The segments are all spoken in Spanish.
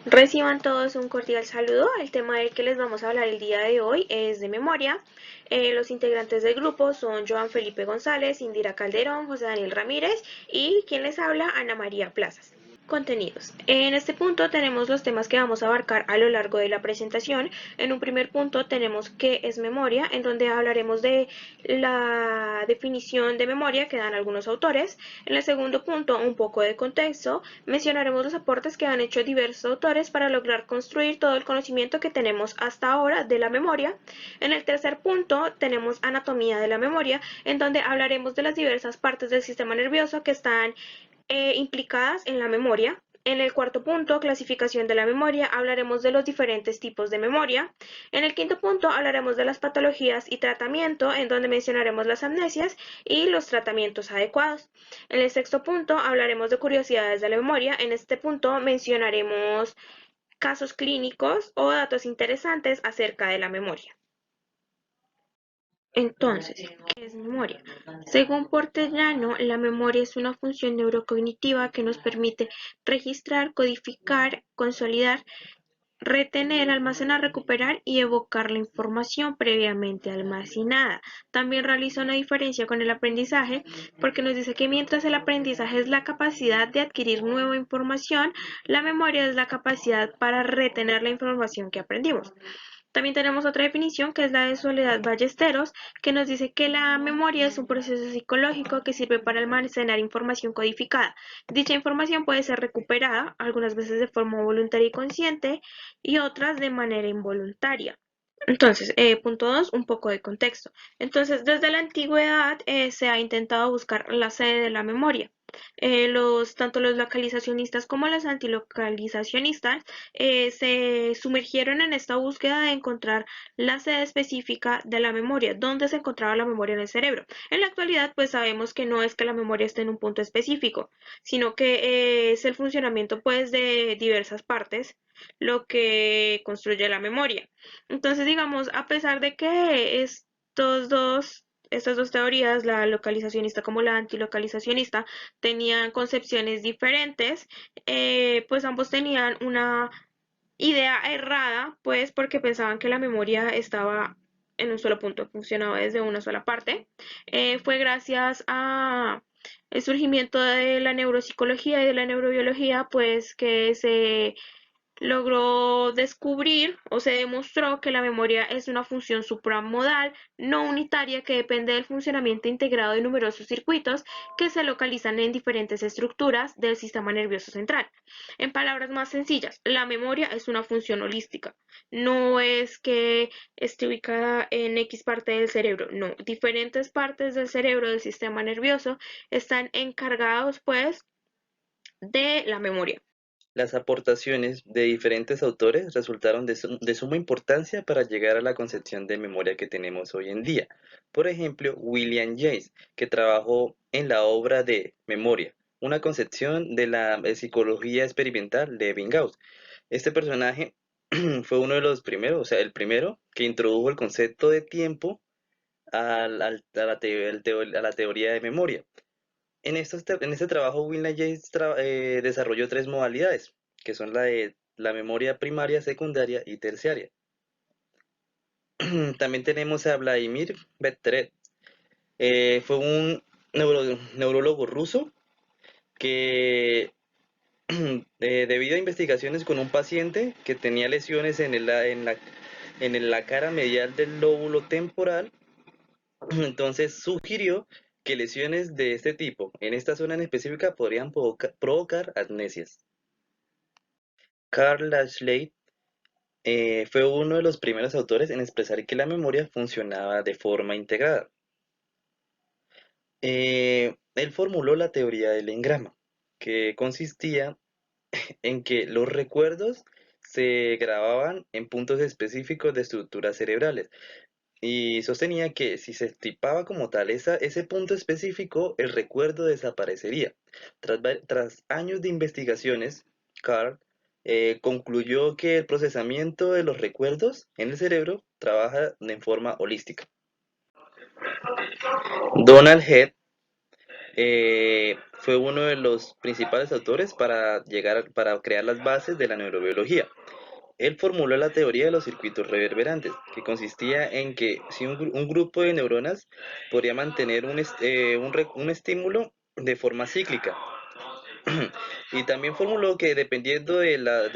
Reciban todos un cordial saludo. El tema del que les vamos a hablar el día de hoy es de memoria. Los integrantes del grupo son Joan Felipe González, Indira Calderón, José Daniel Ramírez y quien les habla, Ana María Plazas. Contenidos. En este punto tenemos los temas que vamos a abarcar a lo largo de la presentación. En un primer punto tenemos qué es memoria, en donde hablaremos de la definición de memoria que dan algunos autores. En el segundo punto, un poco de contexto. Mencionaremos los aportes que han hecho diversos autores para lograr construir todo el conocimiento que tenemos hasta ahora de la memoria. En el tercer punto tenemos anatomía de la memoria, en donde hablaremos de las diversas partes del sistema nervioso que están implicadas en la memoria. En el cuarto punto, clasificación de la memoria, hablaremos de los diferentes tipos de memoria. En el quinto punto, hablaremos de las patologías y tratamiento, en donde mencionaremos las amnesias y los tratamientos adecuados. En el sexto punto, hablaremos de curiosidades de la memoria. En este punto mencionaremos casos clínicos o datos interesantes acerca de la memoria. Entonces, ¿qué es memoria? Según Portellano, la memoria es una función neurocognitiva que nos permite registrar, codificar, consolidar, retener, almacenar, recuperar y evocar la información previamente almacenada. También realiza una diferencia con el aprendizaje porque nos dice que mientras el aprendizaje es la capacidad de adquirir nueva información, la memoria es la capacidad para retener la información que aprendimos. También tenemos otra definición que es la de Soledad Ballesteros, que nos dice que la memoria es un proceso psicológico que sirve para almacenar información codificada. Dicha información puede ser recuperada, algunas veces de forma voluntaria y consciente, y otras de manera involuntaria. Entonces, punto 2, un poco de contexto. Entonces, desde la antigüedad se ha intentado buscar la sede de la memoria. Tanto los localizacionistas como los antilocalizacionistas se sumergieron en esta búsqueda de encontrar la sede específica de la memoria, dónde se encontraba la memoria en el cerebro. En la actualidad, pues sabemos que no es que la memoria esté en un punto específico, sino que es el funcionamiento pues de diversas partes lo que construye la memoria. Entonces, digamos, a pesar de que estas dos teorías, la localizacionista como la antilocalizacionista, tenían concepciones diferentes, pues ambos tenían una idea errada, pues porque pensaban que la memoria estaba en un solo punto, funcionaba desde una sola parte. Fue gracias a el surgimiento de la neuropsicología y de la neurobiología, pues que se logró descubrir o se demostró que la memoria es una función supramodal no unitaria que depende del funcionamiento integrado de numerosos circuitos que se localizan en diferentes estructuras del sistema nervioso central. En palabras más sencillas, la memoria es una función holística. No es que esté ubicada en X parte del cerebro, no. Diferentes partes del cerebro del sistema nervioso están encargados pues de la memoria. Las aportaciones de diferentes autores resultaron de suma importancia para llegar a la concepción de memoria que tenemos hoy en día. Por ejemplo, William James, que trabajó en la obra de Memoria, una concepción de la psicología experimental de Gauss. Este personaje fue uno de los primeros, o sea, el primero que introdujo el concepto de tiempo a la teoría de memoria. En este trabajo, William James desarrolló tres modalidades, que son la de la memoria primaria, secundaria y terciaria. También tenemos a Vladimir Bettered. Fue un neurólogo ruso que, debido a investigaciones con un paciente que tenía lesiones en la cara medial del lóbulo temporal, entonces sugirió que lesiones de este tipo en esta zona en específica podrían provocar amnesias. Carl Lashley fue uno de los primeros autores en expresar que la memoria funcionaba de forma integrada. Él formuló la teoría del engrama, que consistía en que los recuerdos se grababan en puntos específicos de estructuras cerebrales y sostenía que si se tipaba como tal ese punto específico, el recuerdo desaparecería. Tras años de investigaciones, Carl concluyó que el procesamiento de los recuerdos en el cerebro trabaja de forma holística. Donald Head fue uno de los principales autores para crear las bases de la neurobiología. Él formuló la teoría de los circuitos reverberantes, que consistía en que si un grupo de neuronas podría mantener un estímulo de forma cíclica. Y también formuló que dependiendo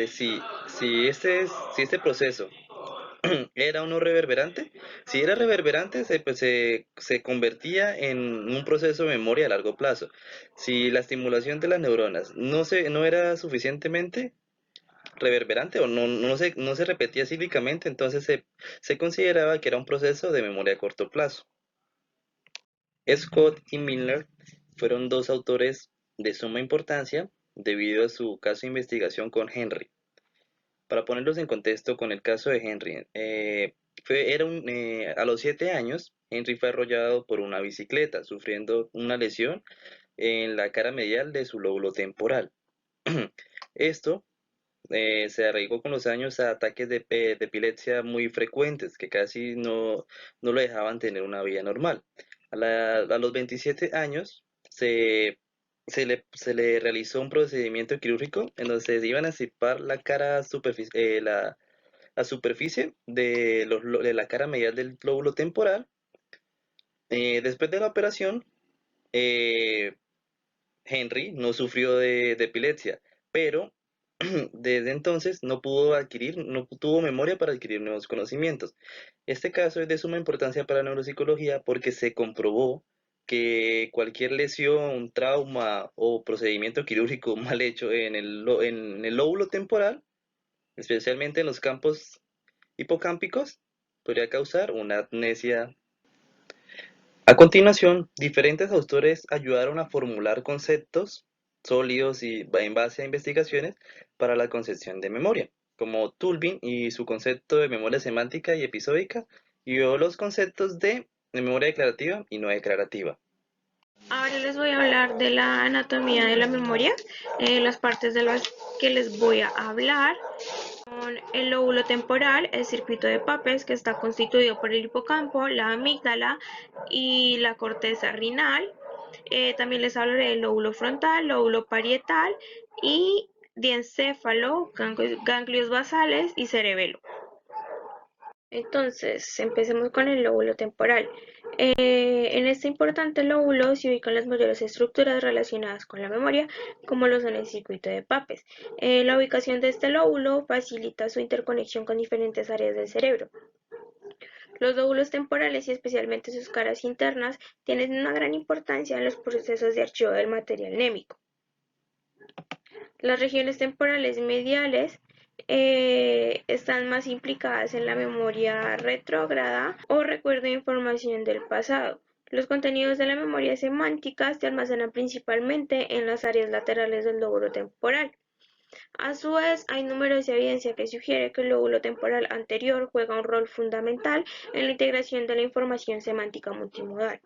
si este proceso era o no reverberante, si era reverberante se convertía en un proceso de memoria a largo plazo. Si la estimulación de las neuronas no era suficientemente reverberante o no se repetía cíclicamente, entonces se consideraba que era un proceso de memoria a corto plazo. Scott y Milner fueron dos autores de suma importancia debido a su caso de investigación con Henry. Para ponerlos en contexto con el caso de Henry, a los 7 años, Henry fue arrollado por una bicicleta, sufriendo una lesión en la cara medial de su lóbulo temporal. Esto se arraigó con los años a ataques de epilepsia muy frecuentes que casi no lo dejaban tener una vida normal. A los 27 años se le realizó un procedimiento quirúrgico en donde se iban a extirpar la superficie de la cara medial del lóbulo temporal. Después de la operación, eh, Henry no sufrió de epilepsia, pero desde entonces no tuvo memoria para adquirir nuevos conocimientos. Este caso es de suma importancia para la neuropsicología porque se comprobó que cualquier lesión, trauma o procedimiento quirúrgico mal hecho en el lóbulo temporal, especialmente en los campos hipocámpicos, podría causar una amnesia. A continuación, diferentes autores ayudaron a formular conceptos sólidos y en base a investigaciones para la concepción de memoria, como Tulbin y su concepto de memoria semántica y episódica, y los conceptos de memoria declarativa y no declarativa. Ahora les voy a hablar de la anatomía de la memoria. Las partes de las que les voy a hablar son el lóbulo temporal, el circuito de Papez, que está constituido por el hipocampo, la amígdala y la corteza rinal. También les hablaré del lóbulo frontal, lóbulo parietal y diencéfalo, ganglios basales y cerebelo. Entonces, empecemos con el lóbulo temporal. En este importante lóbulo se ubican las mayores estructuras relacionadas con la memoria, como lo son el circuito de Papez. La ubicación de este lóbulo facilita su interconexión con diferentes áreas del cerebro. Los lóbulos temporales y especialmente sus caras internas tienen una gran importancia en los procesos de archivo del material némico. Las regiones temporales mediales están más implicadas en la memoria retrógrada o recuerdo de información del pasado. Los contenidos de la memoria semántica se almacenan principalmente en las áreas laterales del lóbulo temporal. A su vez, hay numerosa evidencia que sugiere que el lóbulo temporal anterior juega un rol fundamental en la integración de la información semántica multimodal.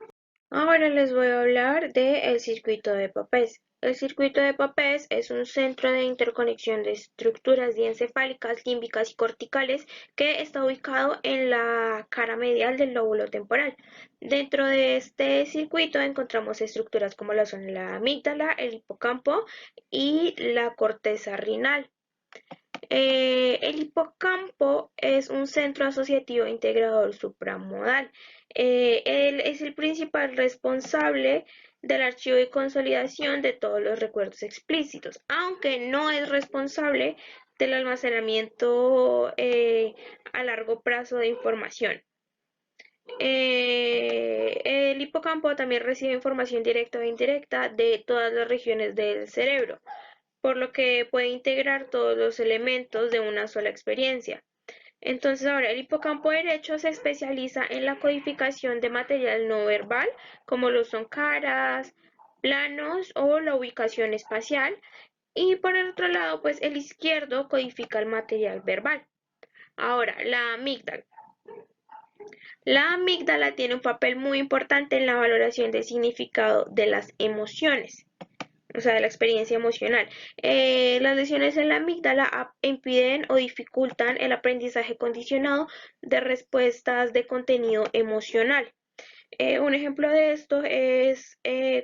Ahora les voy a hablar del circuito de Papez. El circuito de Papez es un centro de interconexión de estructuras diencefálicas, límbicas y corticales que está ubicado en la cara medial del lóbulo temporal. Dentro de este circuito encontramos estructuras como lo son la amígdala, el hipocampo y la corteza rinal. El hipocampo es un centro asociativo integrador supramodal. Él es el principal responsable del archivo y consolidación de todos los recuerdos explícitos, aunque no es responsable del almacenamiento a largo plazo de información. El hipocampo también recibe información directa o indirecta de todas las regiones del cerebro, por lo que puede integrar todos los elementos de una sola experiencia. Entonces ahora el hipocampo derecho se especializa en la codificación de material no verbal, como lo son caras, planos o la ubicación espacial, y por el otro lado, pues el izquierdo codifica el material verbal. Ahora, la amígdala. La amígdala tiene un papel muy importante en la valoración del significado de las emociones, o sea, de la experiencia emocional. Las lesiones en la amígdala impiden o dificultan el aprendizaje condicionado de respuestas de contenido emocional. Un ejemplo de esto es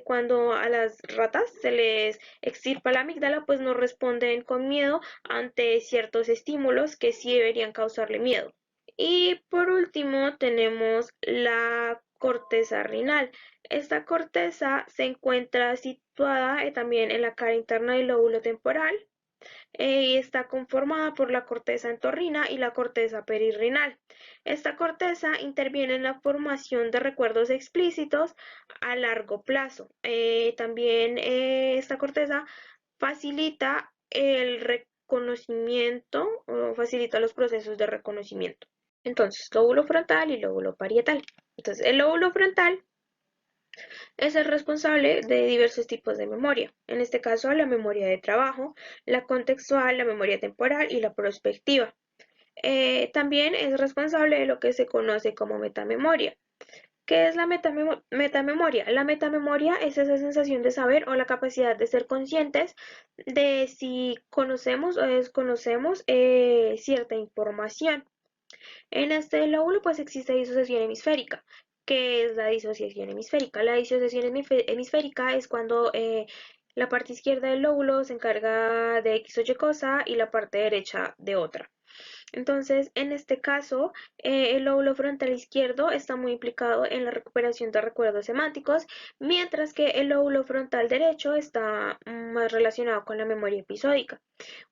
cuando a las ratas se les extirpa la amígdala, pues no responden con miedo ante ciertos estímulos que sí deberían causarle miedo. Y por último tenemos la corteza renal. Esta corteza se encuentra situada también en la cara interna del lóbulo temporal y está conformada por la corteza entorrina y la corteza perirrenal. Esta corteza interviene en la formación de recuerdos explícitos a largo plazo. También esta corteza facilita el reconocimiento o facilita los procesos de reconocimiento. Entonces, lóbulo frontal y lóbulo parietal. Entonces, el lóbulo frontal es el responsable de diversos tipos de memoria, en este caso la memoria de trabajo, la contextual, la memoria temporal y la prospectiva. También es responsable de lo que se conoce como metamemoria. ¿Qué es la metamemoria? La metamemoria es esa sensación de saber o la capacidad de ser conscientes de si conocemos o desconocemos cierta información. En este lóbulo pues existe disociación hemisférica. ¿Qué es la disociación hemisférica? La disociación hemisférica es cuando la parte izquierda del lóbulo se encarga de X o Y cosa y la parte derecha de otra. Entonces, en este caso, el lóbulo frontal izquierdo está muy implicado en la recuperación de recuerdos semánticos, mientras que el lóbulo frontal derecho está más relacionado con la memoria episódica.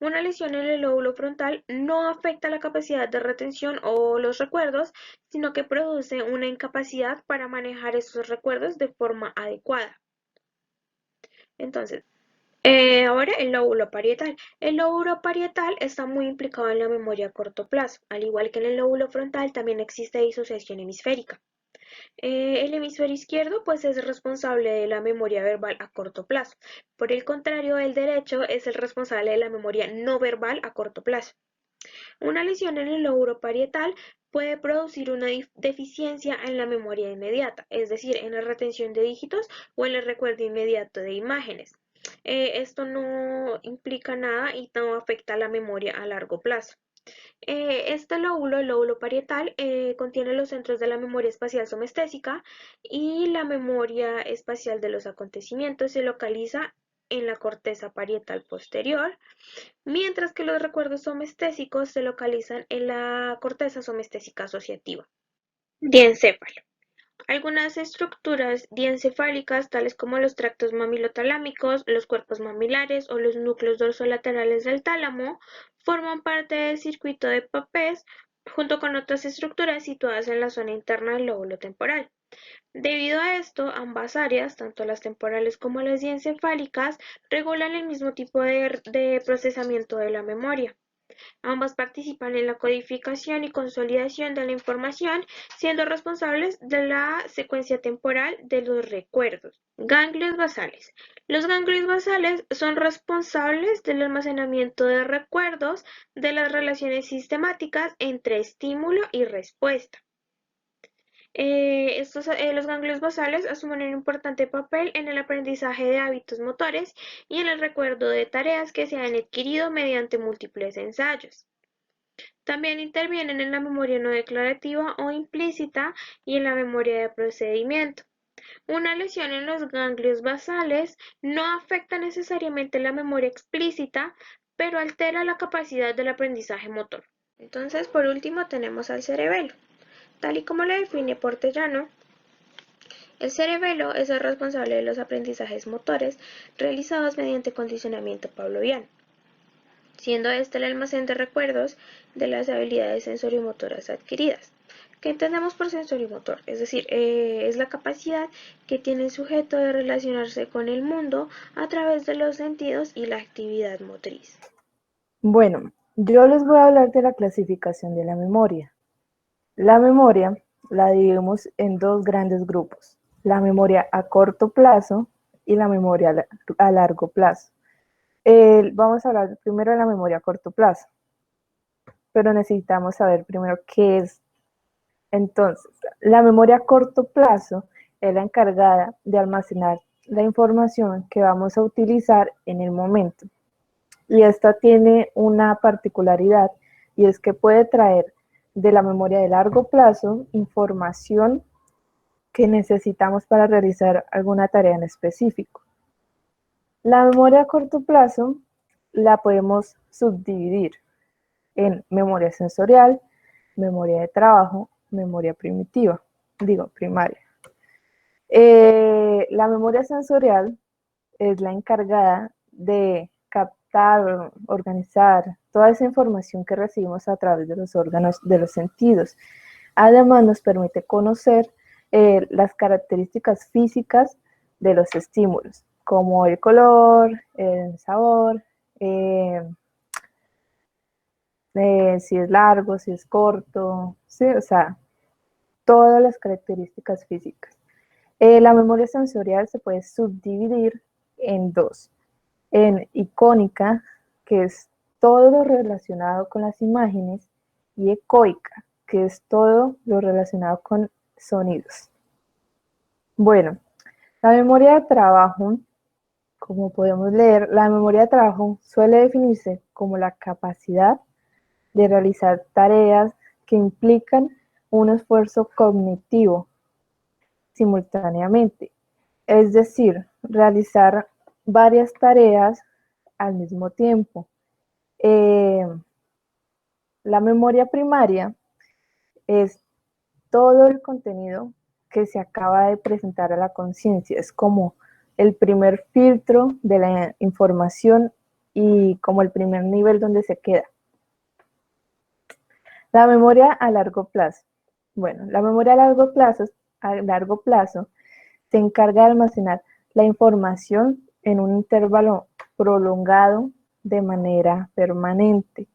Una lesión en el lóbulo frontal no afecta la capacidad de retención o los recuerdos, sino que produce una incapacidad para manejar esos recuerdos de forma adecuada. Entonces, ahora el lóbulo parietal. El lóbulo parietal está muy implicado en la memoria a corto plazo. Al igual que en el lóbulo frontal, también existe disociación hemisférica. El hemisferio izquierdo pues es responsable de la memoria verbal a corto plazo. Por el contrario, el derecho es el responsable de la memoria no verbal a corto plazo. Una lesión en el lóbulo parietal puede producir una deficiencia en la memoria inmediata, es decir, en la retención de dígitos o en el recuerdo inmediato de imágenes. Esto no implica nada y no afecta la memoria a largo plazo. Este lóbulo, el lóbulo parietal, contiene los centros de la memoria espacial somestésica y la memoria espacial de los acontecimientos se localiza en la corteza parietal posterior, mientras que los recuerdos somestésicos se localizan en la corteza somestésica asociativa. Diencéfalo. Algunas estructuras diencefálicas, tales como los tractos mamilotalámicos, los cuerpos mamilares o los núcleos dorsolaterales del tálamo, forman parte del circuito de Papez junto con otras estructuras situadas en la zona interna del lóbulo temporal. Debido a esto, ambas áreas, tanto las temporales como las diencefálicas, regulan el mismo tipo de procesamiento de la memoria. Ambas participan en la codificación y consolidación de la información, siendo responsables de la secuencia temporal de los recuerdos. Ganglios basales. Los ganglios basales son responsables del almacenamiento de recuerdos de las relaciones sistemáticas entre estímulo y respuesta. Los ganglios basales asumen un importante papel en el aprendizaje de hábitos motores y en el recuerdo de tareas que se han adquirido mediante múltiples ensayos. También intervienen en la memoria no declarativa o implícita y en la memoria de procedimiento. Una lesión en los ganglios basales no afecta necesariamente la memoria explícita, pero altera la capacidad del aprendizaje motor. Entonces, por último, tenemos al cerebelo. Tal y como lo define Portellano, el cerebelo es el responsable de los aprendizajes motores realizados mediante condicionamiento pavloviano, siendo este el almacén de recuerdos de las habilidades sensorimotoras adquiridas. ¿Qué entendemos por sensorimotor? Es decir, es la capacidad que tiene el sujeto de relacionarse con el mundo a través de los sentidos y la actividad motriz. Bueno, yo les voy a hablar de la clasificación de la memoria. La memoria la dividimos en dos grandes grupos, la memoria a corto plazo y la memoria a largo plazo. Vamos a hablar primero de la memoria a corto plazo, pero necesitamos saber primero qué es. Entonces, la memoria a corto plazo es la encargada de almacenar la información que vamos a utilizar en el momento. Y esta tiene una particularidad y es que puede traer de la memoria de largo plazo información que necesitamos para realizar alguna tarea en específico. La memoria a corto plazo la podemos subdividir en memoria sensorial, memoria de trabajo, memoria primaria. La memoria sensorial es la encargada de captar, organizar toda esa información que recibimos a través de los órganos de los sentidos. Además, nos permite conocer las características físicas de los estímulos, como el color, el sabor, si es largo, si es corto, ¿sí? O sea, todas las características físicas. La memoria sensorial se puede subdividir en dos. En icónica, que es todo lo relacionado con las imágenes, y ecoica, que es todo lo relacionado con sonidos. Bueno, la memoria de trabajo, como podemos leer, la memoria de trabajo suele definirse como la capacidad de realizar tareas que implican un esfuerzo cognitivo simultáneamente, es decir, realizar varias tareas al mismo tiempo. La memoria primaria es todo el contenido que se acaba de presentar a la conciencia, es como el primer filtro de la información y como el primer nivel donde se queda. La memoria a largo plazo. Bueno, la memoria a largo plazo se encarga de almacenar la información en un intervalo prolongado de manera permanente.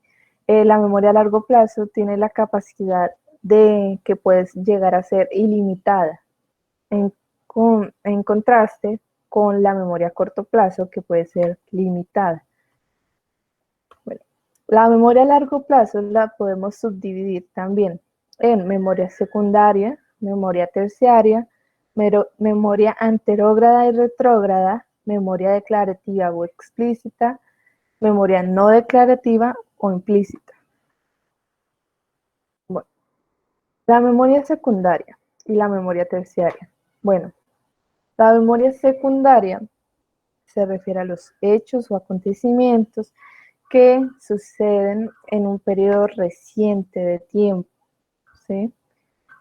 La memoria a largo plazo tiene la capacidad de que puedes llegar a ser ilimitada, en contraste con la memoria a corto plazo, que puede ser limitada. Bueno, la memoria a largo plazo la podemos subdividir también en memoria secundaria, memoria terciaria, memoria anterógrada y retrógrada, memoria declarativa o explícita, memoria no declarativa o implícita. Bueno, la memoria secundaria y la memoria terciaria. Bueno, la memoria secundaria se refiere a los hechos o acontecimientos que suceden en un periodo reciente de tiempo, ¿sí?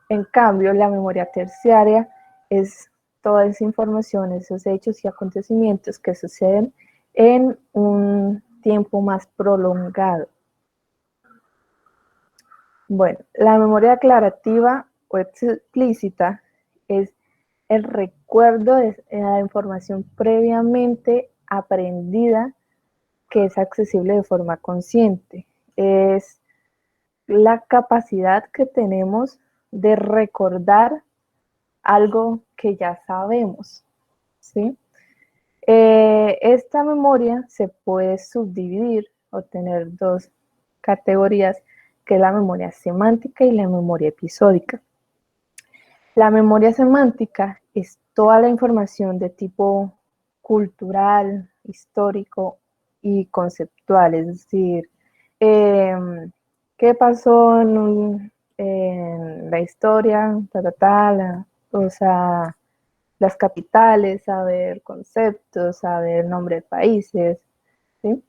En cambio, la memoria terciaria es toda esa información, esos hechos y acontecimientos que suceden en un tiempo más prolongado. Bueno, la memoria declarativa o explícita es el recuerdo de la información previamente aprendida que es accesible de forma consciente. Es la capacidad que tenemos de recordar algo que ya sabemos, ¿sí? Esta memoria se puede subdividir o tener dos categorías, que es la memoria semántica y la memoria episódica. La memoria semántica es toda la información de tipo cultural, histórico y conceptual, es decir, qué pasó en la historia, o sea, las capitales, saber conceptos, saber nombre de países, ¿sí?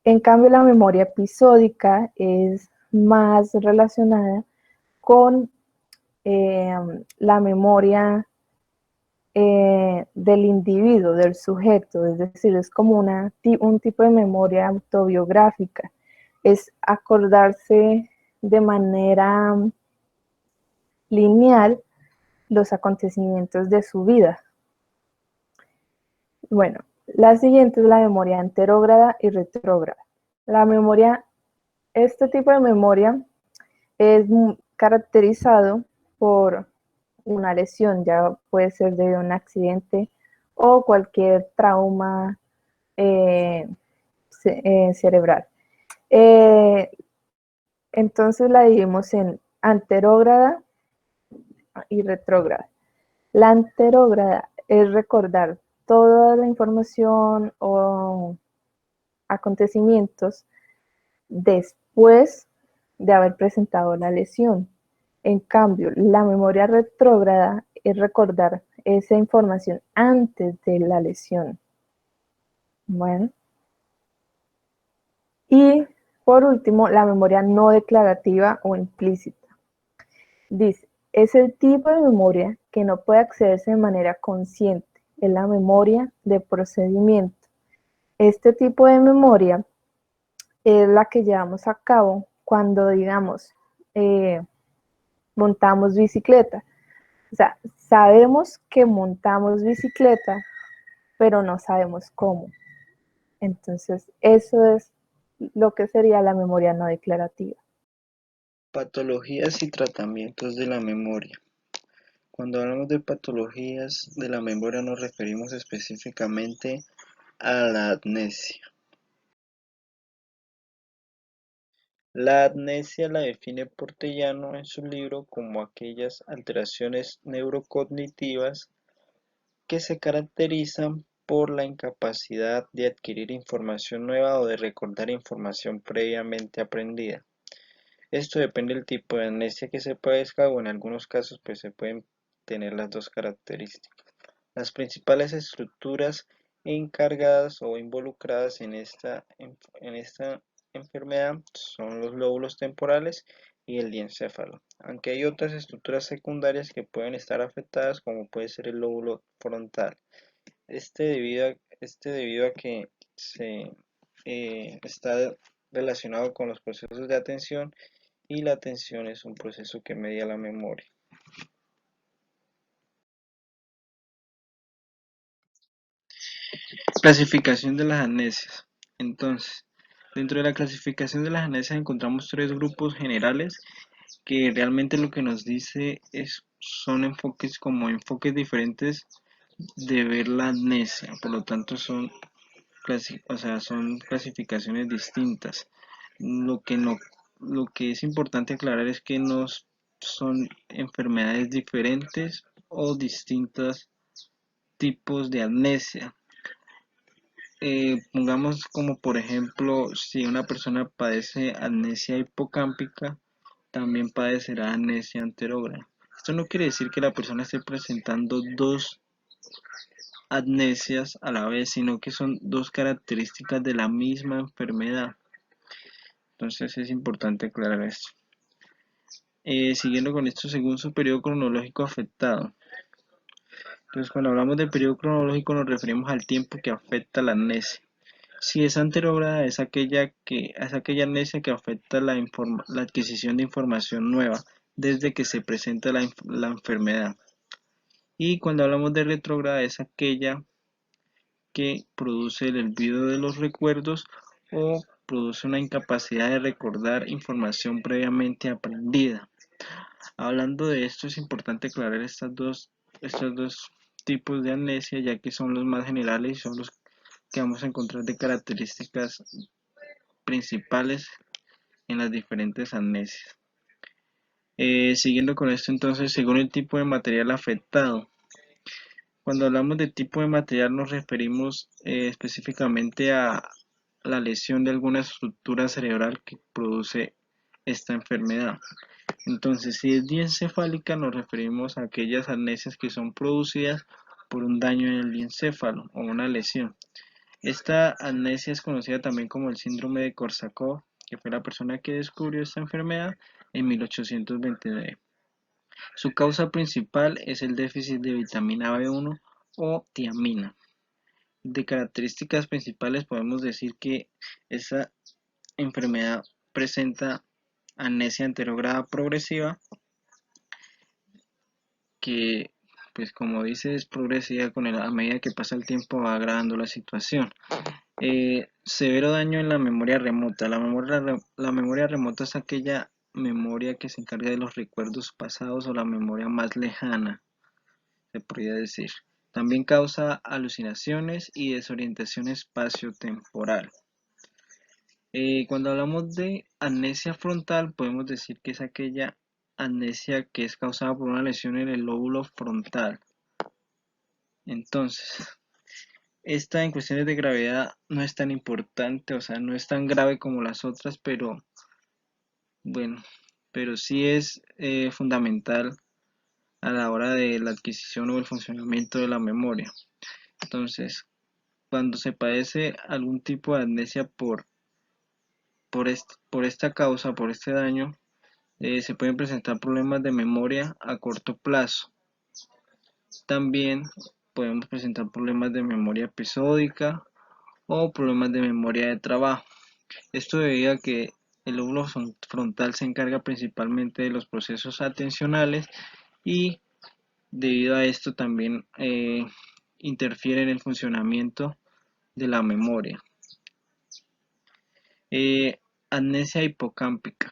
En cambio, la memoria episódica es más relacionada con la memoria del individuo, del sujeto, es decir, es como un tipo de memoria autobiográfica, es acordarse de manera lineal los acontecimientos de su vida. Bueno, la siguiente es la memoria anterógrada y retrógrada. Este tipo de memoria es caracterizado por una lesión, ya puede ser debido a un accidente o cualquier trauma cerebral. Entonces la dividimos en anterógrada y retrógrada. La anterógrada es recordar toda la información o acontecimientos después de haber presentado la lesión. En cambio, la memoria retrógrada es recordar esa información antes de la lesión. Bueno. Y por último, la memoria no declarativa o implícita. Dice, es el tipo de memoria que no puede accederse de manera consciente. Es la memoria de procedimiento. Este tipo de memoria es la que llevamos a cabo cuando, digamos, montamos bicicleta. O sea, sabemos que montamos bicicleta, pero no sabemos cómo. Entonces, eso es lo que sería la memoria no declarativa. Patologías y tratamientos de la memoria. Cuando hablamos de patologías de la memoria nos referimos específicamente a la amnesia. La amnesia la define Portellano en su libro como aquellas alteraciones neurocognitivas que se caracterizan por la incapacidad de adquirir información nueva o de recordar información previamente aprendida. Esto depende del tipo de amnesia que se padezca o en algunos casos pues se pueden tener las dos características. Las principales estructuras encargadas o involucradas en esta enfermedad son los lóbulos temporales y el diencéfalo, aunque hay otras estructuras secundarias que pueden estar afectadas como puede ser el lóbulo frontal. Debido a que está relacionado con los procesos de atención y la atención es un proceso que media la memoria. Clasificación de las amnesias. Entonces, dentro de la clasificación de las amnesias encontramos tres grupos generales que realmente lo que nos dice son enfoques diferentes de ver la amnesia, por lo tanto son clasificaciones distintas. Lo que es importante aclarar es que no son enfermedades diferentes o distintos tipos de amnesia. Pongamos como por ejemplo, si una persona padece amnesia hipocámpica, también padecerá amnesia anterógrada. Esto no quiere decir que la persona esté presentando dos amnesias a la vez, sino que son dos características de la misma enfermedad. Entonces es importante aclarar esto. Siguiendo con esto, según su periodo cronológico afectado. Entonces, cuando hablamos de periodo cronológico nos referimos al tiempo que afecta la amnesia. Si es anterógrada, es aquella amnesia que afecta la adquisición de información nueva desde que se presenta la enfermedad. Y cuando hablamos de retrógrada, es aquella que produce el olvido de los recuerdos o produce una incapacidad de recordar información previamente aprendida. Hablando de esto, es importante aclarar estos dos tipos de amnesia, ya que son los más generales y son los que vamos a encontrar de características principales en las diferentes amnesias. Siguiendo con esto, entonces, según el tipo de material afectado. Cuando hablamos de tipo de material nos referimos específicamente a la lesión de alguna estructura cerebral que produce esta enfermedad. Entonces, si es diencefálica, nos referimos a aquellas amnesias que son producidas por un daño en el diencéfalo o una lesión. Esta amnesia es conocida también como el síndrome de Korsakoff, que fue la persona que descubrió esta enfermedad en 1829. Su causa principal es el déficit de vitamina B1 o tiamina. De características principales podemos decir que esta enfermedad presenta amnesia anterograda progresiva, que pues como dice es progresiva a medida que pasa el tiempo va agravando la situación. Severo daño en la memoria remota. La memoria remota es aquella memoria que se encarga de los recuerdos pasados o la memoria más lejana, se podría decir. También causa alucinaciones y desorientación espacio-temporal. Cuando hablamos de amnesia frontal, podemos decir que es aquella amnesia que es causada por una lesión en el lóbulo frontal. Entonces, esta en cuestiones de gravedad no es tan importante, o sea, no es tan grave como las otras, pero sí es fundamental a la hora de la adquisición o el funcionamiento de la memoria. Entonces, cuando se padece algún tipo de amnesia por esta causa, por este daño, se pueden presentar problemas de memoria a corto plazo. También podemos presentar problemas de memoria episódica o problemas de memoria de trabajo. Esto debido a que el lóbulo frontal se encarga principalmente de los procesos atencionales y debido a esto también interfiere en el funcionamiento de la memoria. Amnesia hipocámpica.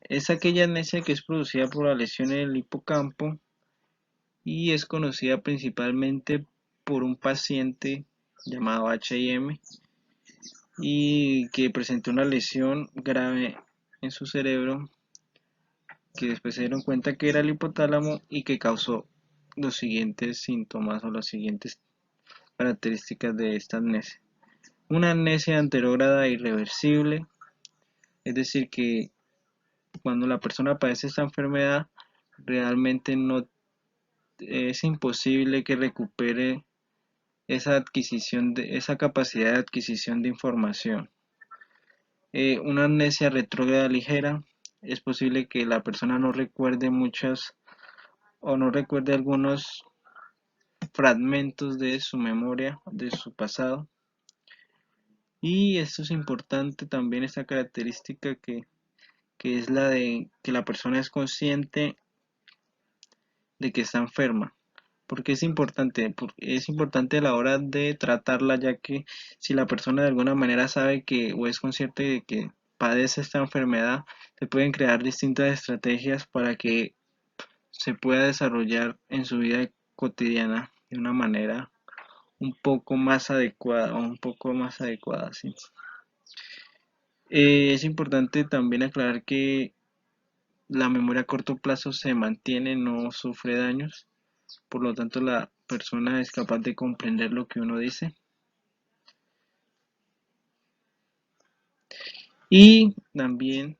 Es aquella amnesia que es producida por la lesión en el hipocampo y es conocida principalmente por un paciente llamado H&M y que presentó una lesión grave en su cerebro, que después se dieron cuenta que era el hipotálamo y que causó los siguientes síntomas o las siguientes características de esta amnesia. Una amnesia anterógrada irreversible, es decir que cuando la persona padece esta enfermedad realmente no es imposible que recupere esa capacidad de adquisición de información. Una amnesia retrógrada ligera, es posible que la persona no recuerde muchas o no recuerde algunos fragmentos de su memoria, de su pasado. Y esto es importante también, esta característica que es la de que la persona es consciente de que está enferma. Porque es importante? Porque es importante a la hora de tratarla, ya que si la persona de alguna manera sabe que o es consciente de que padece esta enfermedad, se pueden crear distintas estrategias para que se pueda desarrollar en su vida cotidiana de una manera un poco más adecuada o un poco más adecuada, ¿sí? Es importante también aclarar que la memoria a corto plazo se mantiene, no sufre daños. Por lo tanto, la persona es capaz de comprender lo que uno dice. Y también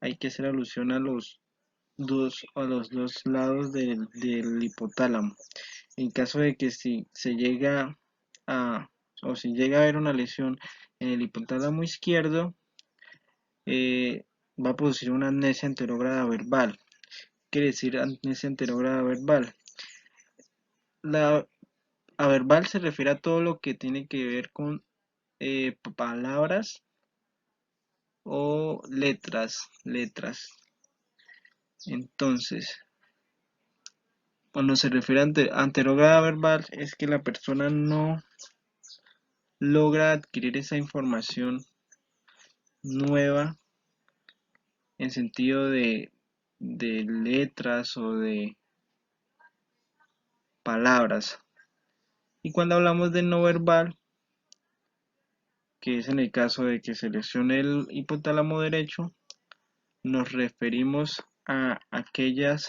hay que hacer alusión a los dos lados del hipotálamo. En caso de que si se llega a si llega a haber una lesión en el hipotálamo izquierdo, va a producir una amnesia anterógrada verbal. Quiere decir amnesia anterógrada verbal. La averbal se refiere a todo lo que tiene que ver con palabras o letras. Entonces, cuando se refiere a anterógrada verbal es que la persona no logra adquirir esa información nueva en sentido de letras o de palabras. Y cuando hablamos de no verbal, que es en el caso de que se lesione el hipotálamo derecho, nos referimos a aquella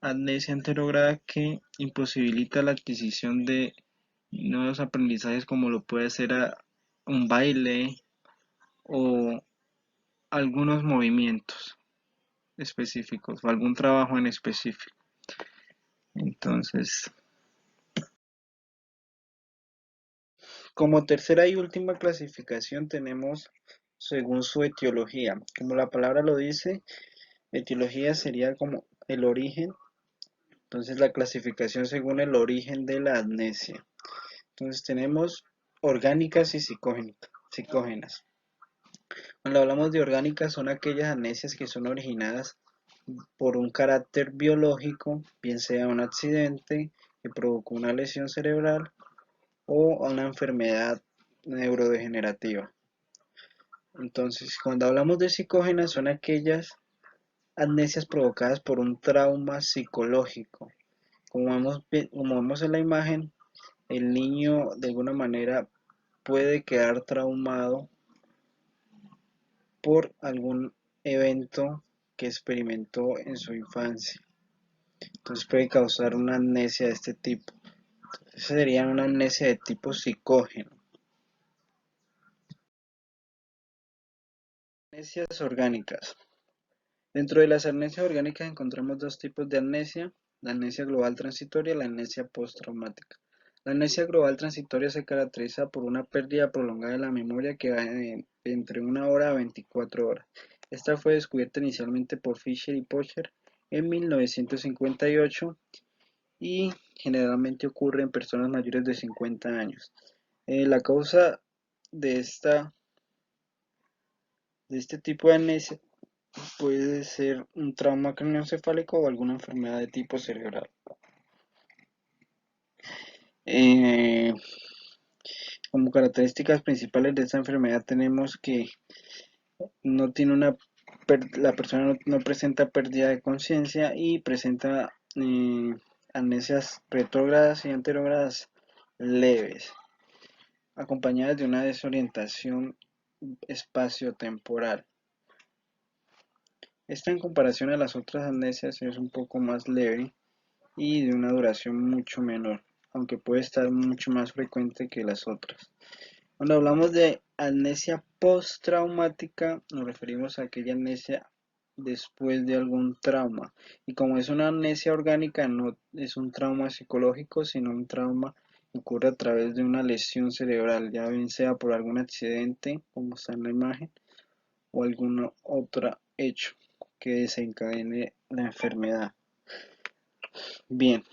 amnesia anterógrada que imposibilita la adquisición de nuevos aprendizajes como lo puede ser un baile o algunos movimientos específicos o algún trabajo en específico. Entonces, como tercera y última clasificación tenemos según su etiología. Como la palabra lo dice, etiología sería como el origen. Entonces la clasificación según el origen de la amnesia. Entonces tenemos orgánicas y psicógenas. Cuando hablamos de orgánicas son aquellas amnesias que son originadas por un carácter biológico, bien sea un accidente que provocó una lesión cerebral o una enfermedad neurodegenerativa. Entonces, cuando hablamos de psicógenas son aquellas amnesias provocadas por un trauma psicológico. Como vemos en la imagen, el niño de alguna manera puede quedar traumado por algún evento que experimentó en su infancia. Entonces puede causar una amnesia de este tipo. Esa sería una amnesia de tipo psicógeno. Amnesias orgánicas. Dentro de las amnesias orgánicas encontramos dos tipos de amnesia, la amnesia global transitoria y la amnesia postraumática. La amnesia global transitoria se caracteriza por una pérdida prolongada de la memoria que va entre 1 hora a 24 horas. Esta fue descubierta inicialmente por Fisher y Pocher en 1958 y generalmente ocurre en personas mayores de 50 años. La causa de este tipo de amnesia puede ser un trauma craneoencefálico o alguna enfermedad de tipo cerebral. Eh, Como características principales de esta enfermedad tenemos que no tiene la persona no presenta pérdida de conciencia y presenta amnesias retrógradas y anterógradas leves, acompañadas de una desorientación espaciotemporal. Esta en comparación a las otras amnesias es un poco más leve y de una duración mucho menor, aunque puede estar mucho más frecuente que las otras. Cuando hablamos de amnesia postraumática, nos referimos a aquella amnesia después de algún trauma. Y como es una amnesia orgánica, no es un trauma psicológico, sino un trauma que ocurre a través de una lesión cerebral, ya bien sea por algún accidente, como está en la imagen, o algún otro hecho que desencadene la enfermedad. Bien,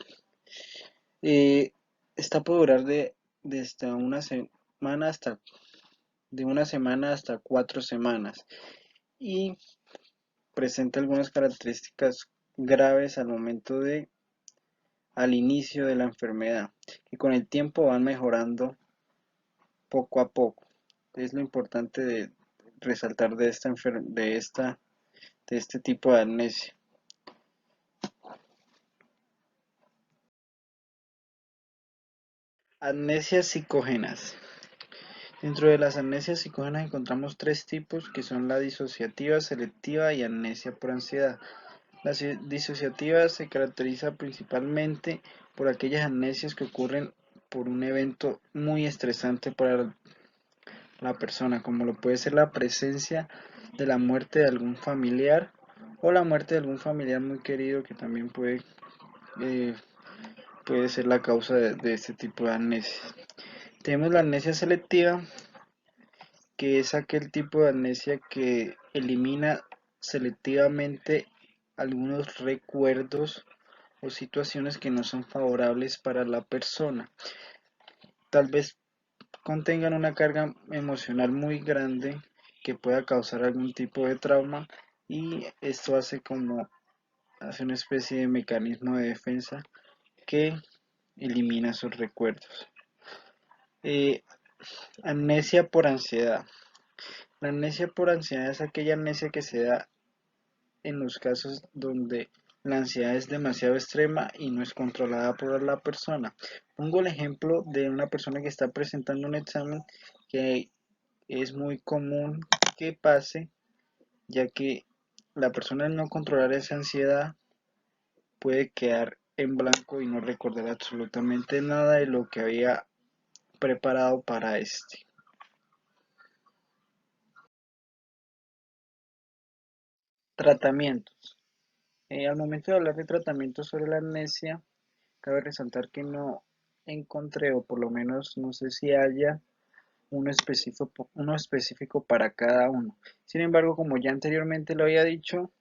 esta puede durar desde una semana hasta 4 semanas y presenta algunas características graves al inicio de la enfermedad, que con el tiempo van mejorando poco a poco. Es lo importante de resaltar de este tipo de amnesia. Amnesias psicógenas. Dentro de las amnesias psicógenas encontramos tres tipos que son la disociativa, selectiva y amnesia por ansiedad. La disociativa se caracteriza principalmente por aquellas amnesias que ocurren por un evento muy estresante para la persona, como lo puede ser la presencia de la muerte de algún familiar o la muerte de algún familiar muy querido que también eh, puede ser la causa de este tipo de amnesia. Tenemos la amnesia selectiva, que es aquel tipo de amnesia que elimina selectivamente algunos recuerdos o situaciones que no son favorables para la persona. Tal vez contengan una carga emocional muy grande que pueda causar algún tipo de trauma y esto hace una especie de mecanismo de defensa que elimina esos recuerdos. Eh, Amnesia por ansiedad. La amnesia por ansiedad es aquella amnesia que se da en los casos donde la ansiedad es demasiado extrema y no es controlada por la persona. Pongo el ejemplo de una persona que está presentando un examen que es muy común que pase, ya que la persona al no controlar esa ansiedad puede quedar en blanco y no recordar absolutamente nada de lo que había preparado para este. Tratamientos. Al momento de hablar de tratamientos sobre la amnesia, cabe resaltar que no encontré, o por lo menos no sé si haya uno específico para cada uno. Sin embargo, como ya anteriormente lo había dicho,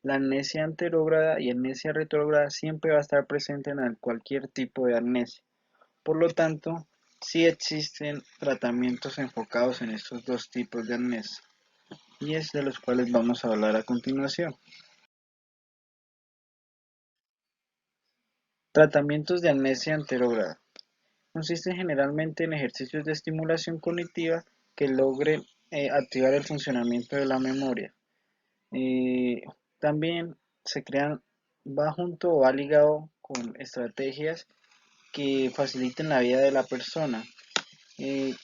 la amnesia anterógrada y amnesia retrógrada siempre va a estar presente en cualquier tipo de amnesia. Por lo tanto, sí existen tratamientos enfocados en estos dos tipos de amnesia, y es de los cuales vamos a hablar a continuación. Tratamientos de amnesia anterógrada. Consisten generalmente en ejercicios de estimulación cognitiva que logren activar el funcionamiento de la memoria. Eh, También va junto o va ligado con estrategias que faciliten la vida de la persona. Eh,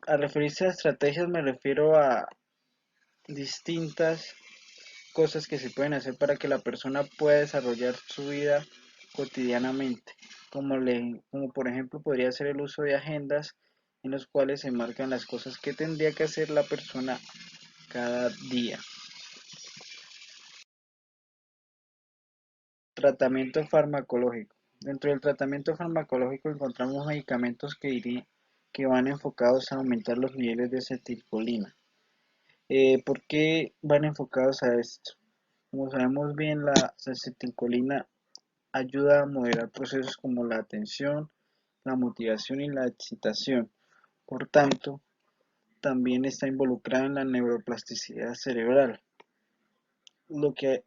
Al referirse a estrategias me refiero a distintas cosas que se pueden hacer para que la persona pueda desarrollar su vida cotidianamente, como por ejemplo podría ser el uso de agendas en los cuales se marcan las cosas que tendría que hacer la persona cada día. Tratamiento farmacológico. Dentro del tratamiento farmacológico encontramos medicamentos que van enfocados a aumentar los niveles de acetilcolina. ¿Por qué van enfocados a esto? Como sabemos bien, la acetilcolina ayuda a moderar procesos como la atención, la motivación y la excitación. Por tanto, también está involucrada en la neuroplasticidad cerebral. Lo que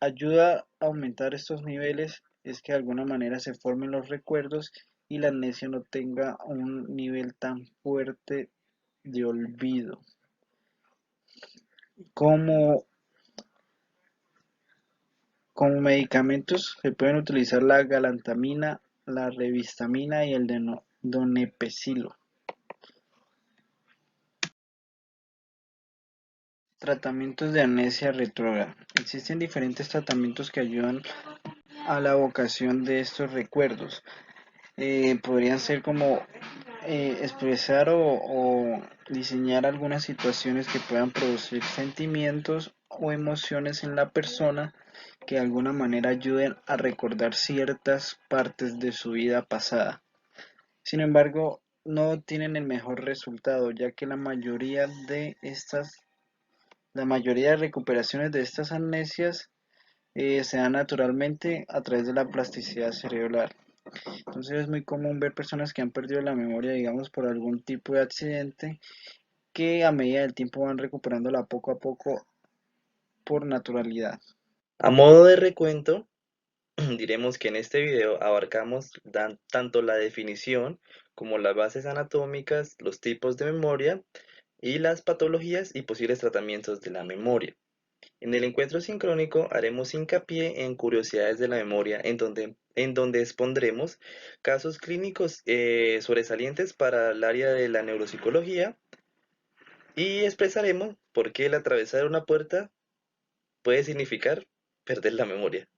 ayuda a aumentar estos niveles es que de alguna manera se formen los recuerdos y la amnesia no tenga un nivel tan fuerte de olvido. Como, como medicamentos se pueden utilizar la galantamina, la rivastigmina y el donepezilo. Tratamientos de amnesia retrógrada. Existen diferentes tratamientos que ayudan a la evocación de estos recuerdos. Podrían ser como expresar o diseñar algunas situaciones que puedan producir sentimientos o emociones en la persona que de alguna manera ayuden a recordar ciertas partes de su vida pasada. Sin embargo, no tienen el mejor resultado, ya que la mayoría de recuperaciones de estas amnesias se dan naturalmente a través de la plasticidad cerebral. Entonces es muy común ver personas que han perdido la memoria, digamos, por algún tipo de accidente, que a medida del tiempo van recuperándola poco a poco por naturalidad. A modo de recuento, diremos que en este video abarcamos tanto la definición como las bases anatómicas, los tipos de memoria y las patologías y posibles tratamientos de la memoria. En el encuentro sincrónico haremos hincapié en curiosidades de la memoria, en donde expondremos casos clínicos sobresalientes para el área de la neuropsicología y expresaremos por qué el atravesar una puerta puede significar perder la memoria.